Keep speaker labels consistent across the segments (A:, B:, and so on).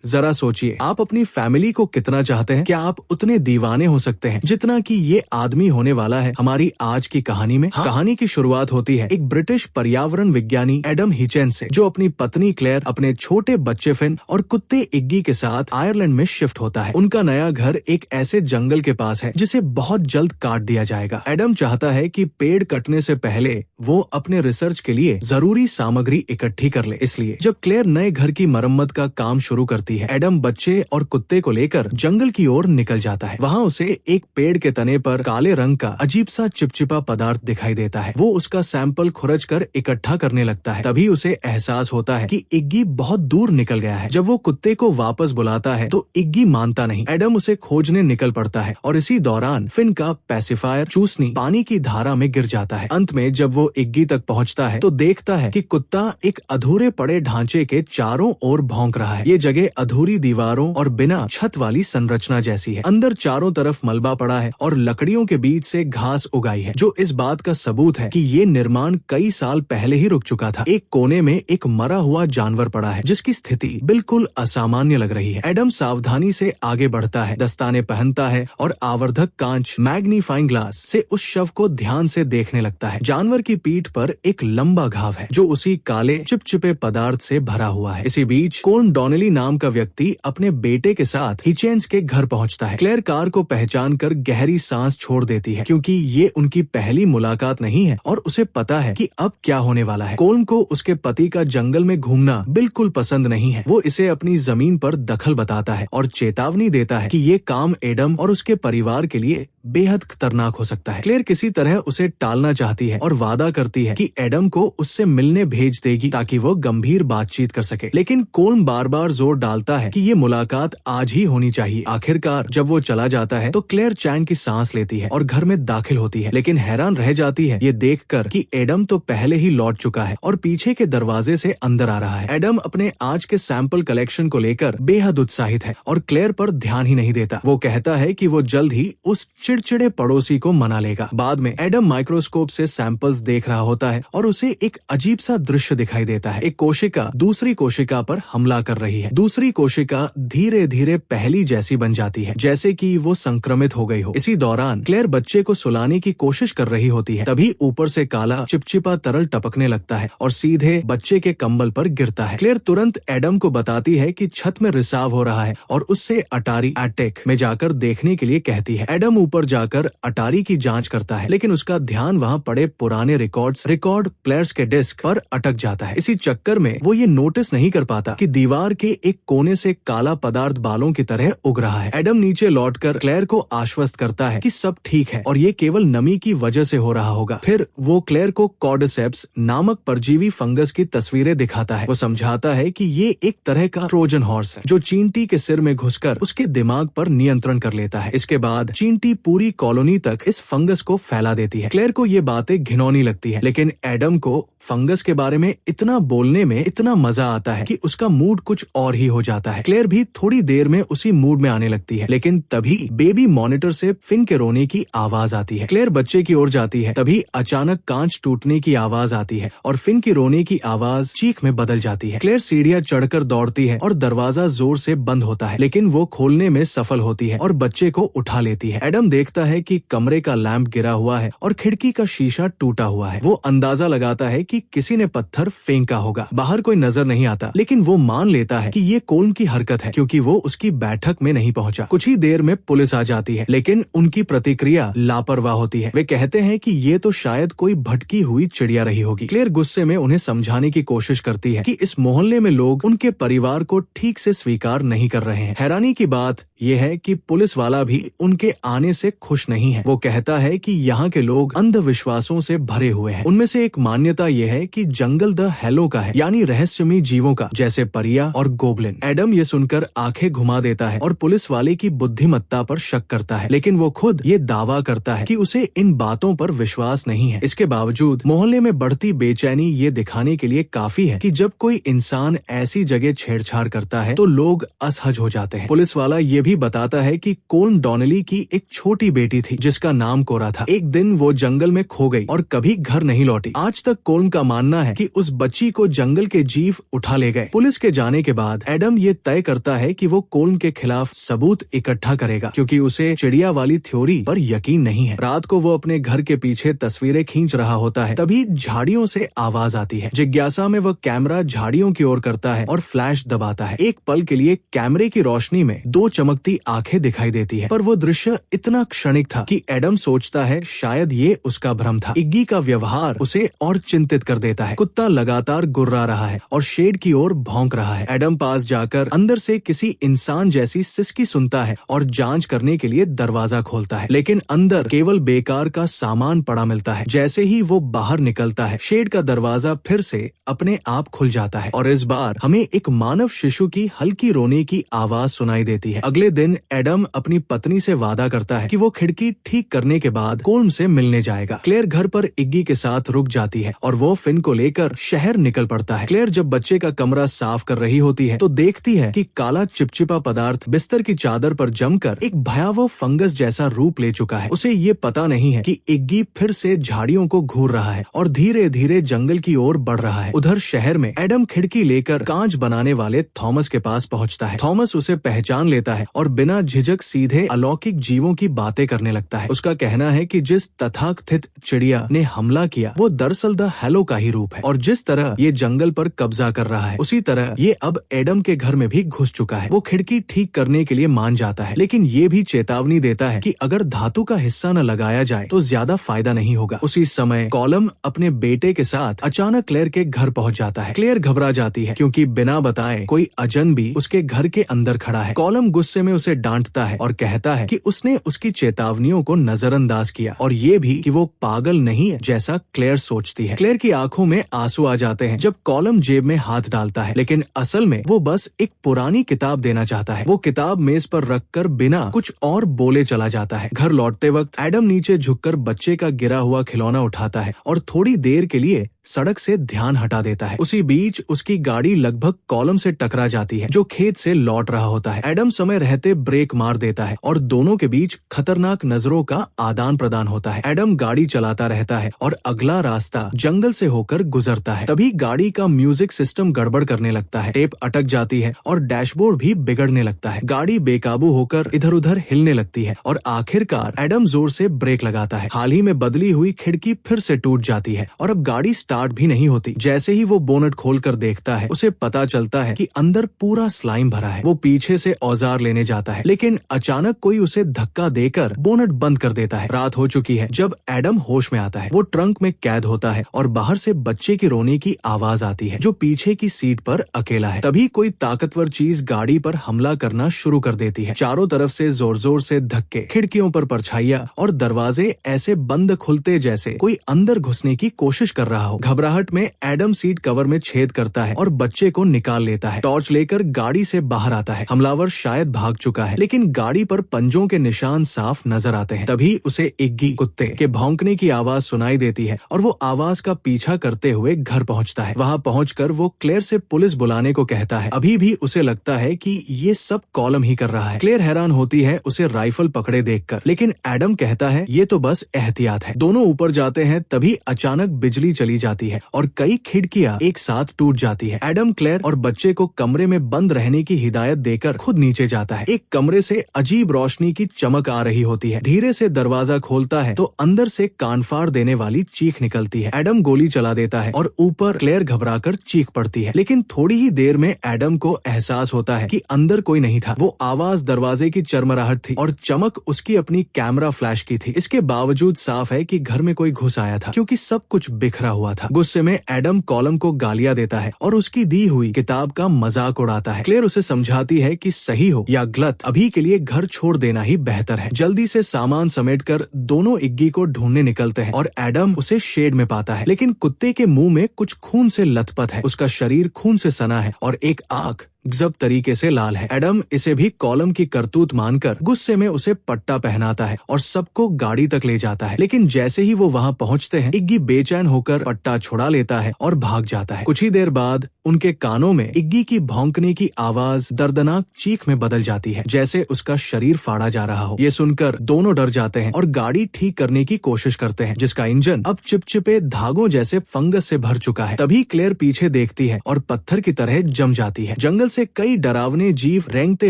A: जरा सोचिए, आप अपनी फैमिली को कितना चाहते हैं? क्या आप उतने दीवाने हो सकते हैं जितना कि ये आदमी होने वाला है हमारी आज की कहानी में? कहानी की शुरुआत होती है एक ब्रिटिश पर्यावरण विज्ञानी एडम हिचेंस से, जो अपनी पत्नी क्लेयर, अपने छोटे बच्चे फिन और कुत्ते इग्गी के साथ आयरलैंड में शिफ्ट होता है। उनका नया घर एक ऐसे जंगल के पास है जिसे बहुत जल्द काट दिया जाएगा। एडम चाहता है कि पेड़ कटने से पहले वो अपने रिसर्च के लिए जरूरी सामग्री इकट्ठी कर ले। इसलिए जब क्लेयर नए घर की मरम्मत का काम शुरू करती है, एडम बच्चे और कुत्ते को लेकर जंगल की ओर निकल जाता है। वहाँ उसे एक पेड़ के तने पर काले रंग का अजीब सा चिपचिपा पदार्थ दिखाई देता है। वो उसका सैंपल खुरच कर इकट्ठा करने लगता है। तभी उसे एहसास होता है कि इग्गी बहुत दूर निकल गया है। जब वो कुत्ते को वापस बुलाता है तो इग्गी मानता नहीं। एडम उसे खोजने निकल पड़ता है और इसी दौरान फिन का पैसिफायर चूसनी पानी की धारा में गिर जाता है। अंत में जब वो इग्गी तक पहुँचता है तो देखता है कि कुत्ता एक अधूरे पड़े ढांचे के चारों ओर भौंक रहा है। ये जगह अधूरी दीवारों और बिना छत वाली संरचना जैसी है। अंदर चारों तरफ मलबा पड़ा है और लकड़ियों के बीच से घास उगाई है, जो इस बात का सबूत है कि ये निर्माण कई साल पहले ही रुक चुका था। एक कोने में एक मरा हुआ जानवर पड़ा है जिसकी स्थिति बिल्कुल असामान्य लग रही है। एडम सावधानी से आगे बढ़ता है, दस्ताने पहनता है और आवर्धक कांच मैग्नीफाइंग ग्लास से उस शव को ध्यान से देखने लगता है। जानवर की पीठ पर एक लंबा घाव है जो उसी काले चिपचिपे पदार्थ से भरा हुआ है। इसी बीच कोल्म डॉनेली नाम का व्यक्ति अपने बेटे के साथ हिचेंस के घर पहुंचता है। क्लेयर कार को पहचानकर गहरी सांस छोड़ देती है, क्योंकि ये उनकी पहली मुलाकात नहीं है और उसे पता है कि अब क्या होने वाला है। कोल्म को उसके पति का जंगल में घूमना बिल्कुल पसंद नहीं है। वो इसे अपनी जमीन पर दखल बताता है और चेतावनी देता है कि ये काम एडम और उसके परिवार के लिए बेहद खतरनाक हो सकता है। क्लेयर किसी तरह उसे टालना चाहती है और वादा करती है कि एडम को उससे मिलने भेज देगी ताकि वो गंभीर बातचीत कर सके। लेकिन कोल्म बार बार जोर डालता है कि ये मुलाकात आज ही होनी चाहिए। आखिरकार जब वो चला जाता है तो क्लेयर चैन की सांस लेती है और घर में दाखिल होती है, लेकिन हैरान रह जाती है ये देखकर कि एडम तो पहले ही लौट चुका है और पीछे के दरवाजे से अंदर आ रहा है। एडम अपने आज के सैंपल कलेक्शन को लेकर बेहद उत्साहित है और क्लेयर पर ध्यान ही नहीं देता। वो कहता है कि वो जल्द ही उस चिड़चिड़े पड़ोसी को मना लेगा। बाद में एडम माइक्रोस्कोप से सैंपल्स देख रहा होता है और उसे एक अजीब सा दृश्य दिखाई देता है। एक कोशिका दूसरी कोशिका पर हमला कर रही है। दूसरी कोशिका धीरे धीरे पहली जैसी बन जाती है, जैसे कि वो संक्रमित हो गई हो। इसी दौरान क्लेयर बच्चे को सुलाने की कोशिश कर रही होती है। तभी ऊपर से काला चिपचिपा तरल टपकने लगता है और सीधे बच्चे के कंबल पर गिरता है। क्लेयर तुरंत एडम को बताती है कि छत में रिसाव हो रहा है और उससे अटारी एटेक में जाकर देखने के लिए कहती है। एडम ऊपर जाकर अटारी की जांच करता है, लेकिन उसका ध्यान वहाँ पड़े पुराने रिकॉर्ड प्लेयर्स के डिस्क पर अटक जाता है। इसी चक्कर में वो ये नोटिस नहीं कर पाता कि दीवार के एक कोने से काला पदार्थ बालों की तरह उग रहा है। एडम नीचे लौटकर क्लेयर को आश्वस्त करता है कि सब ठीक है और ये केवल नमी की वजह से हो रहा होगा। फिर वो क्लेयर को कॉर्डिसेप्स नामक परजीवी फंगस की तस्वीरें दिखाता है। वो समझाता है कि ये एक तरह का ट्रोजन हॉर्स है जो चींटी के सिर में घुसकर उसके दिमाग पर नियंत्रण कर लेता है। इसके बाद चींटी पूरी कॉलोनी तक इस फंगस को फैला देती है। क्लेयर को ये बातें घिनौनी लगती है, लेकिन एडम को फंगस के बारे में इतना बोलने में इतना मजा आता है कि उसका मूड कुछ और ही हो जाता है। क्लेयर भी थोड़ी देर में उसी मूड में आने लगती है, लेकिन तभी बेबी मॉनिटर से फिन के रोने की आवाज आती है। क्लेयर बच्चे की ओर जाती है, तभी अचानक कांच टूटने की आवाज आती है और फिन की रोने की आवाज चीख में बदल जाती है। क्लेयर सीढ़ियां चढ़कर दौड़ती है और दरवाजा जोर से बंद होता है, लेकिन वो खोलने में सफल होती है और बच्चे को उठा लेती है। एडम देखता है कि कमरे का लैंप गिरा हुआ है और खिड़की का शीशा टूटा हुआ है। वो अंदाजा लगाता है कि किसी ने पत्थर फेंका होगा। बाहर कोई नजर नहीं आता, लेकिन वो मान लेता है कि ये कोल्म की हरकत है, क्योंकि वो उसकी बैठक में नहीं पहुंचा। कुछ ही देर में पुलिस आ जाती है, लेकिन उनकी प्रतिक्रिया लापरवाह होती है। वे कहते हैं कि ये तो शायद कोई भटकी हुई चिड़िया रही होगी। क्लेयर गुस्से में उन्हें समझाने की कोशिश करती है कि इस मोहल्ले में लोग उनके परिवार को ठीक से स्वीकार नहीं कर रहे हैं। हैरानी की बात यह है कि पुलिस वाला भी उनके आने से खुश नहीं है। वो कहता है कि यहाँ के लोग अंधविश्वासों से भरे हुए हैं। उनमें से एक मान्यता यह है कि जंगल द हेलो का है, यानी रहस्यमयी जीवों का, जैसे परिया और गोबलिन। एडम ये सुनकर आंखें घुमा देता है और पुलिस वाले की बुद्धिमत्ता पर शक करता है, लेकिन वो खुद ये दावा करता है कि उसे इन बातों पर विश्वास नहीं है। इसके बावजूद मोहल्ले में बढ़ती बेचैनी ये दिखाने के लिए काफी है कि जब कोई इंसान ऐसी जगह छेड़छाड़ करता है तो लोग असहज हो जाते हैं। पुलिस वाला ये भी बताता है कि कोल्म डॉनली की एक छोटी बेटी थी जिसका नाम कोरा था। एक दिन वो जंगल में खो गई और कभी घर नहीं लौटी। आज तक कोल्म का मानना है कि उस बच्ची को जंगल के जीव उठा ले गए। पुलिस के जाने के बाद एडम ये तय करता है कि वो कोल्म के खिलाफ सबूत इकट्ठा करेगा, क्योंकि उसे चिड़िया वाली थ्योरी पर यकीन नहीं है। रात को वो अपने घर के पीछे तस्वीरें खींच रहा होता है, तभी झाड़ियों से आवाज आती है। जिज्ञासा में वह कैमरा झाड़ियों की ओर करता है और फ्लैश दबाता है। एक पल के लिए कैमरे की रोशनी में दो चमकती आंखें दिखाई देती है, पर वो दृश्य इतना क्षणिक था कि एडम सोचता है शायद ये उसका भ्रम था। इग्गी का व्यवहार उसे और चिंतित कर देता है। कुत्ता लगातार गुर्रा रहा है और शेड की ओर भौंक रहा है। एडम पास जाकर अंदर से किसी इंसान जैसी सिसकी सुनता है और जांच करने के लिए दरवाजा खोलता है, लेकिन अंदर केवल बेकार का सामान पड़ा मिलता है। जैसे ही वो बाहर निकलता है, शेड का दरवाजा फिर से अपने आप खुल जाता है और इस बार हमें एक मानव शिशु की हल्की रोने की आवाज सुनाई देती है। अगले दिन एडम अपनी पत्नी से वादा करता है कि वो खिड़की ठीक करने के बाद कोल्म से मिलने जाएगा। क्लेयर घर पर इग्गी के साथ रुक जाती है और वो फिन को लेकर शहर निकल पड़ता है। क्लेयर जब बच्चे का कमरा साफ कर रही होती है तो देखती है कि काला चिपचिपा पदार्थ बिस्तर की चादर पर जमकर एक भयावह फंगस जैसा रूप ले चुका है। उसे ये पता नहीं है कि इग्गी फिर से झाड़ियों को घूर रहा है और धीरे धीरे जंगल की ओर बढ़ रहा है। उधर शहर में एडम खिड़की लेकर कांच बनाने वाले थॉमस के पास पहुंचता है। थॉमस उसे पहचान लेता है और बिना झिझक सीधे अलौकिक जीवों की बातें करने लगता है। उसका कहना है कि जिस तथाकथित चिड़िया ने हमला किया वो दरअसल द हेलो का ही रूप है और जिस तरह ये जंगल पर कब्जा कर रहा है उसी तरह ये अब एडम के घर में भी घुस चुका है। वो खिड़की ठीक करने के लिए मान जाता है, लेकिन ये भी चेतावनी देता है कि अगर धातु का हिस्सा न लगाया जाए तो ज्यादा फायदा नहीं होगा। उसी समय कॉलम अपने बेटे के साथ अचानक क्लेयर के घर पहुंच जाता है। क्लेयर घबरा जाती है क्योंकि बिना बताए कोई अजनबी उसके घर के अंदर खड़ा है। कॉलम गुस्से में उसे डांटता है और कहता है कि उसने उसकी चेतावनियों को नजरअंदाज किया और ये भी कि वो पागल नहीं है जैसा क्लेयर सोचती है। क्लेयर की आंखों में आंसू आ जाते हैं जब कॉलम जेब में हाथ डालता है, लेकिन असल में वो बस एक पुरानी किताब देना चाहता है। वो किताब मेज पर रखकर बिना कुछ और बोले चला जाता है। घर लौटते वक्त एडम नीचे झुककर बच्चे का गिरा हुआ खिलौना उठाता है और थोड़ी देर के लिए सड़क से ध्यान हटा देता है। उसी बीच उसकी गाड़ी लगभग कॉलम से टकरा जाती है जो खेत से लौट रहा होता है। एडम समय रहते ब्रेक मार देता है और दोनों के बीच खतरनाक नजरों का आदान प्रदान होता है। एडम गाड़ी चलाता रहता है और अगला रास्ता जंगल से होकर गुजरता है। तभी गाड़ी का म्यूजिक सिस्टम गड़बड़ करने लगता है, टेप अटक जाती है और डैशबोर्ड भी बिगड़ने लगता है। गाड़ी बेकाबू होकर इधर उधर हिलने लगती है और आखिरकार एडम जोर से ब्रेक लगाता है। हाल ही में बदली हुई खिड़की फिर से टूट जाती है और अब गाड़ी स्टार्ट भी नहीं होती। जैसे ही वो बोनट खोलकर देखता है उसे पता चलता है कि अंदर पूरा स्लाइम भरा है। वो पीछे से औजार लेने जाता है, लेकिन अचानक कोई उसे धक्का देकर बोनट बंद कर देता है। रात हो चुकी है जब एडम होश में आता है। वो ट्रंक में कैद होता है और बाहर से बच्चे की रोने की आवाज आती है जो पीछे की सीट पर अकेला है। तभी कोई ताकतवर चीज गाड़ी पर हमला करना शुरू कर देती है। चारों तरफ से जोर जोर से धक्के, खिड़कियों पर परछाइयां और दरवाजे ऐसे बंद खुलते जैसे कोई अंदर घुसने की कोशिश कर रहा हो। घबराहट में एडम सीट कवर में छेद करता है और बच्चे को निकाल लेता है। टॉर्च लेकर गाड़ी से बाहर आता है। हमलावर शायद भाग चुका है, लेकिन गाड़ी पर पंजों के निशान साफ नजर आते हैं। तभी उसे इग्गी कुत्ते के भौंकने की आवाज सुनाई देती है और वो आवाज का पीछा करते हुए घर पहुंचता है। वहां पहुंचकर वो क्लेयर से पुलिस बुलाने को कहता है। अभी भी उसे लगता है कि ये सब कॉलम ही कर रहा है। क्लेयर हैरान होती है उसे राइफल पकड़े देखकर, लेकिन एडम कहता है ये तो बस एहतियात है। दोनों ऊपर जाते हैं, तभी अचानक बिजली चली जाती है और कई खिड़कियां एक साथ टूट जाती है। एडम क्लेयर और बच्चे को कमरे में बंद रहने की हिदायत देकर खुद नीचे जाता है। एक कमरे से अजीब रोशनी की चमक आ रही होती है। धीरे से दरवाजा खोलता है तो अंदर से कानफाड़ देने वाली चीख निकलती है। एडम गोली चला देता है और ऊपर क्लेयर घबराकर चीख पड़ती है, लेकिन थोड़ी ही देर में एडम को एहसास होता है कि अंदर कोई नहीं था। वो आवाज दरवाजे की चरमराहट थी और चमक उसकी अपनी कैमरा फ्लैश की थी। इसके बावजूद साफ है कि घर में कोई घुस आया था, क्योंकि सब कुछ बिखरा हुआ था। गुस्से में एडम कॉलम को गालियां देता है और उसकी दी हुई किताब का मजाक उड़ाता है। क्लेयर उसे समझाती है कि सही हो या गलत, अभी के लिए घर छोड़ देना ही बेहतर है। जल्दी से सामान समेटकर दोनों इग्गी को ढूंढने निकलते हैं और एडम उसे शेड में पाता है, लेकिन कुत्ते के मुंह में कुछ खून से लथपथ है। उसका शरीर खून से सना है और एक आंख गजब तरीके से लाल है। एडम इसे भी कॉलम की करतूत मानकर गुस्से में उसे पट्टा पहनाता है और सबको गाड़ी तक ले जाता है। लेकिन जैसे ही वो वहाँ पहुँचते हैं, इग्गी बेचैन होकर पट्टा छुड़ा लेता है और भाग जाता है। कुछ ही देर बाद उनके कानों में इग्गी की भौंकने की आवाज दर्दनाक चीख में बदल जाती है, जैसे उसका शरीर फाड़ा जा रहा हो। ये सुनकर दोनों डर जाते हैं और गाड़ी ठीक करने की कोशिश करते हैं, जिसका इंजन अब चिपचिपे धागों जैसे फंगस से भर चुका है। तभी क्लेयर पीछे देखती है और पत्थर की तरह जम जाती है। जंगल से कई डरावने जीव रेंगते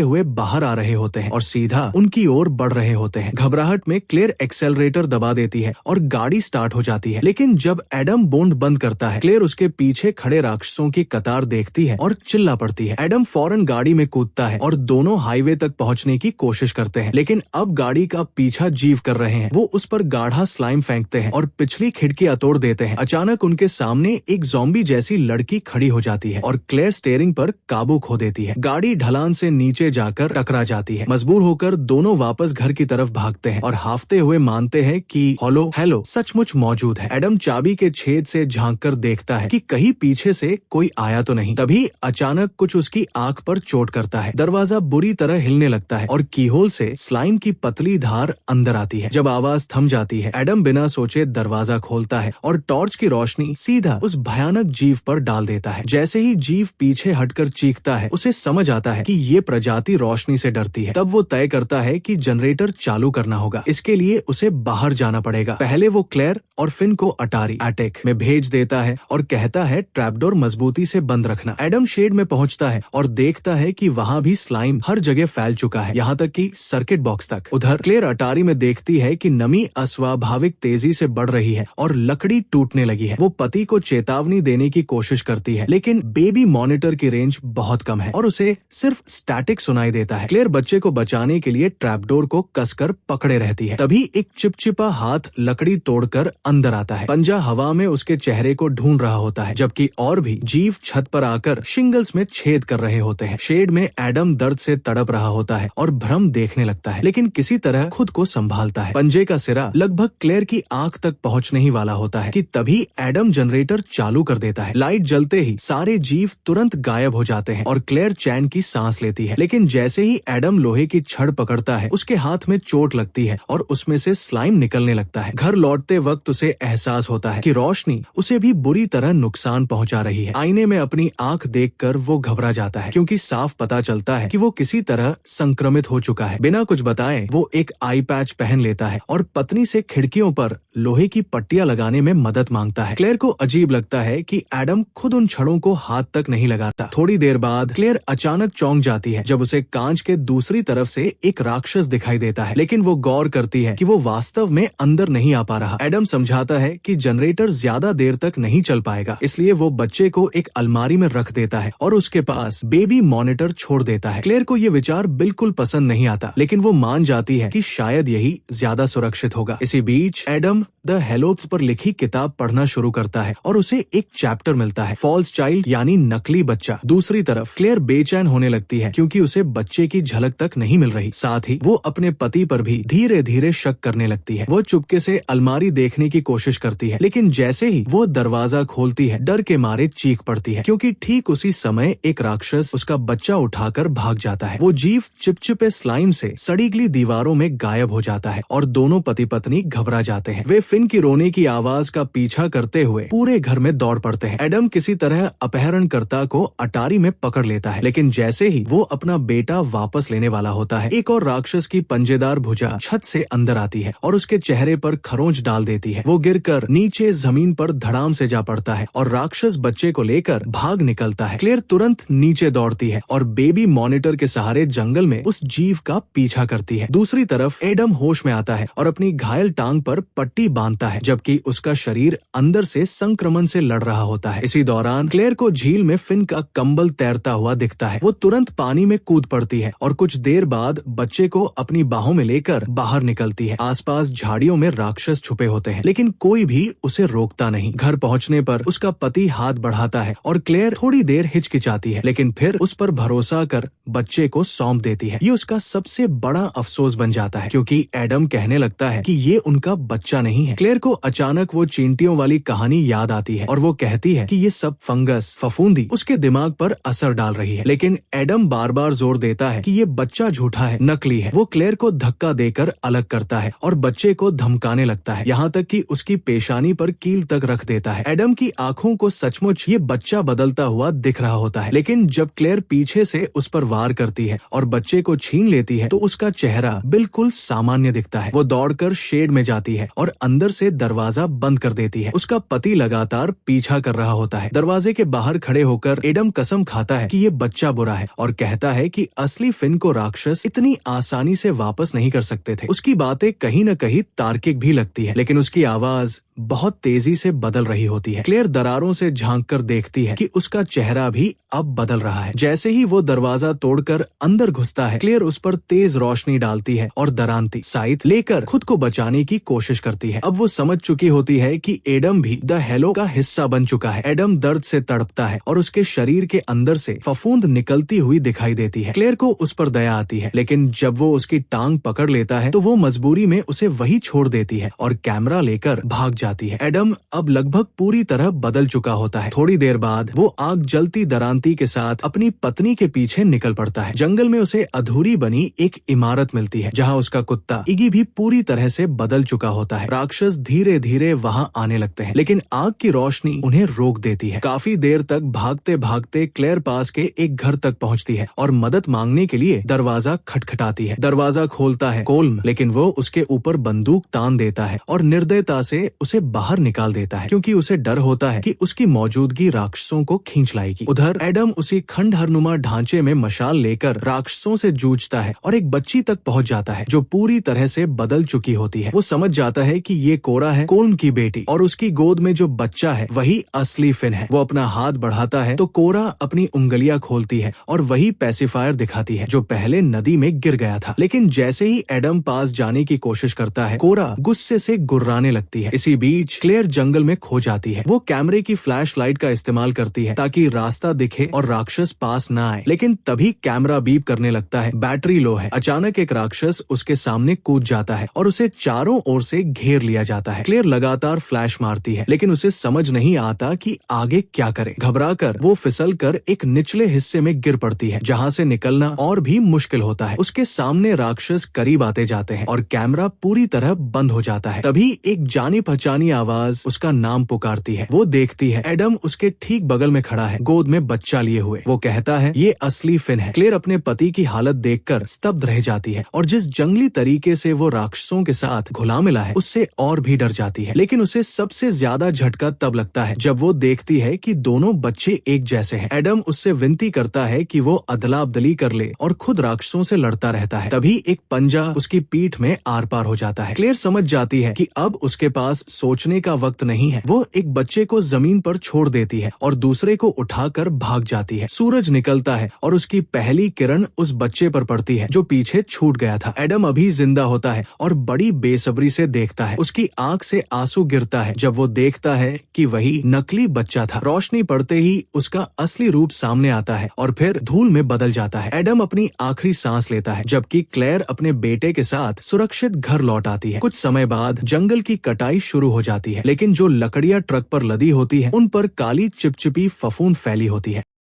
A: हुए बाहर आ रहे होते हैं और सीधा उनकी ओर बढ़ रहे होते हैं। घबराहट में क्लेयर एक्सेलरेटर दबा देती है और गाड़ी स्टार्ट हो जाती है। लेकिन जब एडम बोन्ड बंद करता है, क्लेयर उसके पीछे खड़े राक्षसों की कतार देखती है और चिल्ला पड़ती है। एडम फौरन गाड़ी में कूदता है और दोनों हाईवे तक पहुंचने की कोशिश करते हैं, लेकिन अब गाड़ी का पीछा जीव कर रहे हैं। वो उस पर गाढ़ा स्लाइम फेंकते हैं और पिछली खिड़कियां तोड़ देते हैं। अचानक उनके सामने एक ज़ॉम्बी जैसी लड़की खड़ी हो जाती है और क्लेयर स्टीयरिंग पर काबू खो देती है। गाड़ी ढलान से नीचे जाकर टकरा जाती है। मजबूर होकर दोनों वापस घर की तरफ भागते हैं और हाफते हुए मानते हैं कि हेलो सचमुच मौजूद है। एडम चाबी के छेद से झांककर देखता है कि कहीं पीछे से कोई आया तो नहीं। तभी अचानक कुछ उसकी आंख पर चोट करता है। दरवाजा बुरी तरह हिलने लगता है और कीहोल से स्लाइम की पतली धार अंदर आती है। जब आवाज थम जाती है, एडम बिना सोचे दरवाजा खोलता है और टॉर्च की रोशनी सीधा उस भयानक जीव पर डाल देता है। जैसे ही जीव पीछे हटकर चीखता है, उसे समझ आता है कि ये प्रजाति रोशनी से डरती है। तब वो तय करता है कि जनरेटर चालू करना होगा। इसके लिए उसे बाहर जाना पड़ेगा। पहले वो क्लेयर और फिन को अटारी अटैक में भेज देता है और कहता है ट्रैपडोर मजबूती से बंद रखना। एडम शेड में पहुंचता है और देखता है कि वहाँ भी स्लाइम हर जगह फैल चुका है, यहाँ तक कि सर्किट बॉक्स तक। उधर क्लेयर अटारी में देखती है कि नमी अस्वाभाविक तेजी से बढ़ रही है और लकड़ी टूटने लगी है। वो पति को चेतावनी देने की कोशिश करती है, लेकिन बेबी मॉनिटर की रेंज बहुत कम है और उसे सिर्फ स्टैटिक सुनाई देता है। क्लेयर बच्चे को बचाने के लिए ट्रैपडोर को कसकर पकड़े रहती है। तभी एक चिपचिपा हाथ लकड़ी तोड़कर अंदर आता है। पंजा हवा में उसके चेहरे को ढूंढ रहा होता है, जबकि और भी जीव छत पर आकर शिंगल्स में छेद कर रहे होते हैं। शेड में एडम दर्द से तड़प रहा होता है और भ्रम देखने लगता है, लेकिन किसी तरह खुद को संभालता है। पंजे का सिरा लगभग क्लेयर की आंख तक पहुंचने ही वाला होता है कि तभी एडम जनरेटर चालू कर देता है। लाइट जलते ही सारे जीव तुरंत गायब हो जाते हैं और क्लेयर चैन की सांस लेती है। लेकिन जैसे ही एडम लोहे की छड़ पकड़ता है, उसके हाथ में चोट लगती है और उसमें से स्लाइम निकलने लगता है। घर लौटते वक्त उसे एहसास होता है कि रोशनी उसे भी बुरी तरह नुकसान पहुंचा रही है। आईने में अपनी आंख देखकर वो घबरा जाता है, क्योंकि साफ पता चलता है कि वो किसी तरह संक्रमित हो चुका है। बिना कुछ बताए वो एक आई पैच पहन लेता है और पत्नी से खिड़कियों पर लोहे की पट्टियां लगाने में मदद मांगता है। क्लेयर को अजीब लगता है कि एडम खुद उन छड़ों को हाथ तक नहीं लगाता। थोड़ी देर बाद क्लेयर अचानक चौंक जाती है जब उसे कांच के दूसरी तरफ से एक राक्षस दिखाई देता है, लेकिन वो गौर करती है कि वो वास्तव में अंदर नहीं आ पा रहा। एडम समझाता है कि जनरेटर ज्यादा देर तक नहीं चल पाएगा, इसलिए वो बच्चे को एक अलमारी में रख देता है और उसके पास बेबी मॉनिटर छोड़ देता है। क्लेयर को ये विचार बिल्कुल पसंद नहीं आता, लेकिन वो मान जाती है कि शायद यही ज्यादा सुरक्षित होगा। इसी बीच एडम द हेलोप्स पर लिखी किताब पढ़ना शुरू करता है और उसे एक चैप्टर मिलता है, फॉल्स चाइल्ड यानी नकली बच्चा। दूसरी तरफ क्लेयर बेचैन होने लगती है क्योंकि उसे बच्चे की झलक तक नहीं मिल रही। साथ ही वो अपने पति पर भी धीरे धीरे शक करने लगती है। वो चुपके से अलमारी देखने की कोशिश करती है, लेकिन जैसे ही वो दरवाजा खोलती है, डर के मारे चीख पड़ती है, क्योंकि ठीक उसी समय एक राक्षस उसका बच्चा उठाकर भाग जाता है। वो जीव चिपचिपे स्लाइम से सड़ीगली दीवारों में गायब हो जाता है और दोनों पति पत्नी घबरा जाते हैं। वे फिन की रोने की आवाज का पीछा करते हुए पूरे घर में दौड़ पड़ते हैं। एडम किसी तरह अपहरणकर्ता को अटारी में पकड़ लेता है, लेकिन जैसे ही वो अपना बेटा वापस लेने वाला होता है, एक और राक्षस की पंजेदार भुजा छत से अंदर आती है और उसके चेहरे पर खरोंच डाल देती है। वो गिरकर नीचे जमीन पर धड़ाम से जा पड़ता है और राक्षस बच्चे को लेकर भाग निकलता है। क्लेयर तुरंत नीचे दौड़ती है और बेबी मॉनिटर के सहारे जंगल में उस जीव का पीछा करती है। दूसरी तरफ एडम होश में आता है और अपनी घायल टांग पर पट्टी बांधता है, जबकि उसका शरीर अंदर से संक्रमण से लड़ रहा होता है। इसी दौरान क्लेयर को झील में फिन का कंबल तैरता हुआ दिखता है। वो तुरंत पानी में कूद पड़ती है और कुछ देर बाद बच्चे को अपनी बाहों में लेकर बाहर निकलती है। आसपास झाड़ियों में राक्षस छुपे होते हैं, लेकिन कोई भी उसे रोकता नहीं। घर पहुंचने पर उसका पति हाथ बढ़ाता है और क्लेयर थोड़ी देर हिचकिचाती है, लेकिन फिर उस पर भरोसा कर बच्चे को सौंप देती है। ये उसका सबसे बड़ा अफसोस बन जाता है, क्योंकि एडम कहने लगता है कि ये उनका बच्चा नहीं है, है। क्लेयर को अचानक वो चींटियों वाली कहानी याद आती है और वो कहती है कि ये सब फंगस फफूंदी उसके दिमाग पर असर डाल रही है। लेकिन एडम बार बार जोर देता है कि ये बच्चा झूठा है, नकली है। वो क्लेयर को धक्का देकर अलग करता है और बच्चे को धमकाने लगता है, यहाँ तक कि उसकी पेशानी पर कील तक रख देता है। एडम की आंखों को सचमुच ये बच्चा बदलता हुआ दिख रहा होता है, लेकिन जब क्लेयर पीछे से उस पर वार करती है और बच्चे को छीन लेती है तो उसका चेहरा बिल्कुल सामान्य दिखता है। वो दौड़कर शेड में जाती है और अंदर से दरवाजा बंद कर देती है। उसका पति लगातार पीछा कर रहा होता है। दरवाजे के बाहर खड़े होकर एडम कसम खाता है कि ये बच्चा बुरा है और कहता है कि असली फिन को राक्षस इतनी आसानी से वापस नहीं कर सकते थे। उसकी बातें कहीं न कहीं तार्किक भी लगती है, लेकिन उसकी आवाज बहुत तेजी से बदल रही होती है। क्लेयर दरारों से झांककर देखती है कि उसका चेहरा भी अब बदल रहा है। जैसे ही वो दरवाजा तोड़कर अंदर घुसता है, क्लेयर उस पर तेज रोशनी डालती है और दरांती साइट लेकर खुद को बचाने की कोशिश करती है। अब वो समझ चुकी होती है कि एडम भी द हेलो का हिस्सा बन चुका है। एडम दर्द से तड़पता है और उसके शरीर के अंदर से फफूंद निकलती हुई दिखाई देती है। क्लेयर को उस पर दया आती है, लेकिन जब वो उसकी टांग पकड़ लेता है तो वो मजबूरी में उसे वही छोड़ देती है और कैमरा लेकर भाग जाती है। एडम अब लगभग पूरी तरह बदल चुका होता है। थोड़ी देर बाद वो आग जलती दरांती के साथ अपनी पत्नी के पीछे निकल पड़ता है। जंगल में उसे अधूरी बनी एक इमारत मिलती है जहाँ उसका कुत्ता इगी भी पूरी तरह से बदल चुका होता है। राक्षस धीरे धीरे वहाँ आने लगते हैं, लेकिन आग की रोशनी उन्हें रोक देती है। काफी देर तक भागते भागते क्लेयर पास के एक घर तक पहुँचती है और मदद मांगने के लिए दरवाजा खटखटाती है। दरवाजा खोलता है कोल्म, लेकिन वो उसके ऊपर बंदूक तान देता है और निर्दयता से उसे बाहर निकाल देता है, क्योंकि उसे डर होता है कि उसकी मौजूदगी राक्षसों को खींच लाएगी। उधर एडम उसी खंडहरनुमा ढांचे में मशाल लेकर राक्षसों से जूझता है और एक बच्ची तक पहुंच जाता है जो पूरी तरह से बदल चुकी होती है। वो समझ जाता है कि ये कोरा है, कोल्म की बेटी, और उसकी गोद में जो बच्चा है वही असली फिन है। वो अपना हाथ बढ़ाता है तो कोरा अपनी उंगलियां खोलती है और वही पैसिफायर दिखाती है जो पहले नदी में गिर गया था। लेकिन जैसे ही एडम पास जाने की कोशिश करता है, कोरा गुस्से से गुर्राने लगती है। इसी बीच क्लेयर जंगल में खो जाती है। वो कैमरे की फ्लैश लाइट का इस्तेमाल करती है ताकि रास्ता दिखे और राक्षस पास न आए, लेकिन तभी कैमरा बीप करने लगता है, बैटरी लो है। अचानक एक राक्षस उसके सामने कूद जाता है और उसे चारों ओर से घेर लिया जाता है। क्लेयर लगातार फ्लैश मारती है, लेकिन उसे समझ नहीं आता कि आगे क्या करे। घबराकर वो फिसलकर एक निचले हिस्से में गिर पड़ती है, जहाँ से निकलना और भी मुश्किल होता है। उसके सामने राक्षस करीब आते जाते हैं और कैमरा पूरी तरह बंद हो जाता है। तभी एक जानी पहचानी आवाज उसका नाम पुकारती है। वो देखती है एडम उसके ठीक बगल में खड़ा है, गोद में बच्चा लिए हुए। वो कहता है ये असली फिन है। क्लेयर अपने पति की हालत देखकर स्तब्ध रह जाती है और जिस जंगली तरीके से वो राक्षसों के साथ घुला मिला है उससे और भी डर जाती है। लेकिन उसे सबसे ज्यादा झटका तब लगता है जब वो देखती है कि दोनों बच्चे एक जैसे हैं। एडम उससे विनती करता है कि वो अदला बदली कर ले और खुद राक्षसों से लड़ता रहता है। तभी एक पंजा उसकी पीठ में आर पार हो जाता है। क्लेयर समझ जाती है कि अब उसके पास सोचने का वक्त नहीं है। वो एक बच्चे को जमीन पर छोड़ देती है और दूसरे को उठाकर भाग जाती है। सूरज निकलता है और उसकी पहली किरण उस बच्चे पर पड़ती है जो पीछे छूट गया था। एडम अभी जिंदा होता है और बड़ी बेसब्री से देखता है। उसकी आंख से आंसू गिरता है जब वो देखता है कि वही नकली बच्चा था। रोशनी पड़ते ही उसका असली रूप सामने आता है और फिर धूल में बदल जाता है। एडम अपनी आखिरी सांस लेता है जबकि क्लेयर अपने बेटे के साथ सुरक्षित घर लौट आती है। कुछ समय बाद जंगल की कटाई शुरू हो जाती है, लेकिन जो लकड़ियां ट्रक पर लदी होती है उन पर काली चिपचिपी फफूंद फैली होती है।